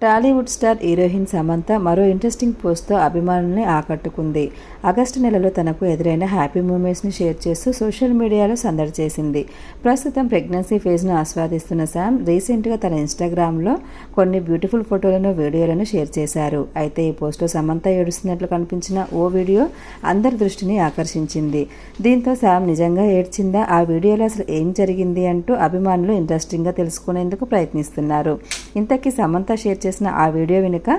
Tollywood star heroine Samantha మరో interesting పోస్ట్తో అభిమానుల్ని ఆకట్టుకుంది. ఆగస్టు నెలలో తనకు ఎదురైన హ్యాపీ మూమెంట్స్ని షేర్ చేస్తూ సోషల్ మీడియాలో సందడి చేసింది. ప్రస్తుతం ప్రెగ్నెన్సీ ఫేజ్ను ఆస్వాదిస్తున్న శామ్ రీసెంట్గా తన ఇన్స్టాగ్రామ్లో కొన్ని బ్యూటిఫుల్ ఫోటోలను, వీడియోలను షేర్ చేశారు. అయితే ఈ పోస్ట్లో సమంత ఏడుస్తున్నట్లు కనిపించిన ఓ వీడియో అందరి దృష్టిని ఆకర్షించింది. దీంతో శామ్ నిజంగా ఏడ్చిందా, ఆ వీడియోలో అసలు ఏం జరిగింది అంటూ అభిమానులు ఇంట్రెస్టింగ్గా తెలుసుకునేందుకు ప్రయత్నిస్తున్నారు. ఇంతకీ సమంత షేర్ చేసిన ఆ వీడియో వెనుక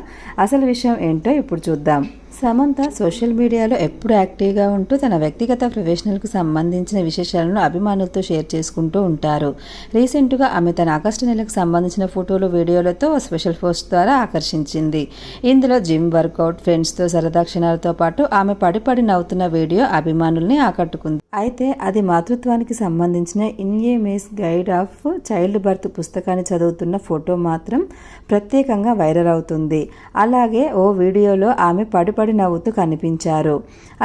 అసలు విషయం ఏంటో ఇప్పుడు చూద్దాం. సమంత సోషల్ మీడియాలో ఎప్పుడు యాక్టివ్గా ఉంటూ తన వ్యక్తిగత ప్రొఫెషనల్కు సంబంధించిన విశేషాలను అభిమానులతో షేర్ చేసుకుంటూ ఉంటారు. రీసెంట్గా ఆమె తన ఆగస్టు నెలకు సంబంధించిన ఫోటోలు, వీడియోలతో స్పెషల్ పోస్ట్ ద్వారా ఆకర్షించింది. ఇందులో జిమ్, వర్కౌట్, ఫ్రెండ్స్తో సరదా క్షణాలతో పాటు ఆమె పడి నవ్వుతున్న వీడియో అభిమానుల్ని ఆకట్టుకుంది. అయితే అది మాతృత్వానికి సంబంధించిన in a mace guide of child birth పుస్తకాన్ని చదువుతున్న ఫోటో మాత్రం ప్రత్యేకంగా వైరల్ అవుతుంది. అలాగే ఓ వీడియోలో ఆమె పడి నవ్వుతూ కనిపించారు.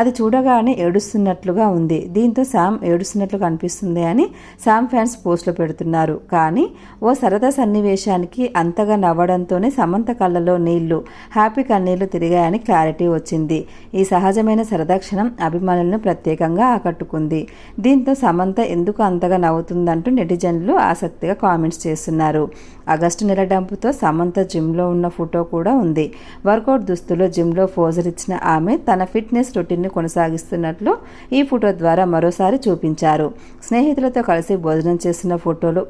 అది చూడగానే ఏడుస్తున్నట్లుగా ఉంది. దీంతో శామ్ ఏడుస్తున్నట్లు కనిపిస్తుంది అని శామ్ ఫ్యాన్స్ పోస్టులు పెడుతున్నారు. కానీ ఓ సరదా సన్నివేశానికి అంతగా నవ్వడంతోనే సమంత కళ్ళలో నీళ్లు, హ్యాపీ కన్నీళ్లు తిరిగాయని క్లారిటీ వచ్చింది. ఈ సహజమైన సరదా క్షణం అభిమానులను ప్రత్యేకంగా ఆకట్టుకుంది. దీంతో సమంత ఎందుకు అంతగా నవ్వుతుందంటూ నెటిజన్లు ఆసక్తిగా కామెంట్స్ చేస్తున్నారు. ఆగస్టు నెల డంపుతో సమంత జిమ్లో ఉన్న ఫోటో కూడా ఉంది. వర్కౌట్ దుస్తులో జిమ్లో పోజర్ ఇచ్చిన ఆమె తన ఫిట్నెస్ రొటీన్ని కొనసాగిస్తున్నట్లు ఈ ఫోటో ద్వారా మరోసారి చూపించారు. స్నేహితులతో కలిసి భోజనం చేస్తున్న ఫోటోలు,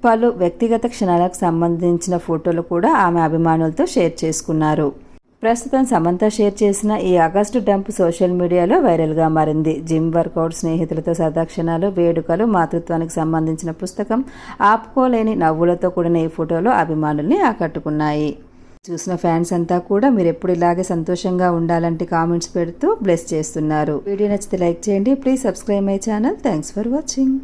పలు వ్యక్తిగత క్షణాలకు సంబంధించిన ఫోటోలు కూడా ఆమె అభిమానులతో షేర్ చేసుకున్నారు. ప్రస్తుతం సమంత షేర్ చేసిన ఈ ఆగస్టు డంప్ సోషల్ మీడియాలో వైరల్గా మారింది. జిమ్, వర్కౌట్, స్నేహితులతో సరదా క్షణాలు, వేడుకలు, మాతృత్వానికి సంబంధించిన పుస్తకం, ఆపుకోలేని నవ్వులతో కూడిన ఈ ఫోటోలు అభిమానుల్ని ఆకట్టుకున్నాయి. చూసిన ఫ్యాన్స్ అంతా కూడా మీరు ఎప్పుడు ఇలాగే సంతోషంగా ఉండాలంటే కామెంట్స్ పెడుతూ బ్లెస్ చేస్తున్నారు. వీడియో నచ్చితే లైక్ చేయండి. Please subscribe my channel. Thanks for watching.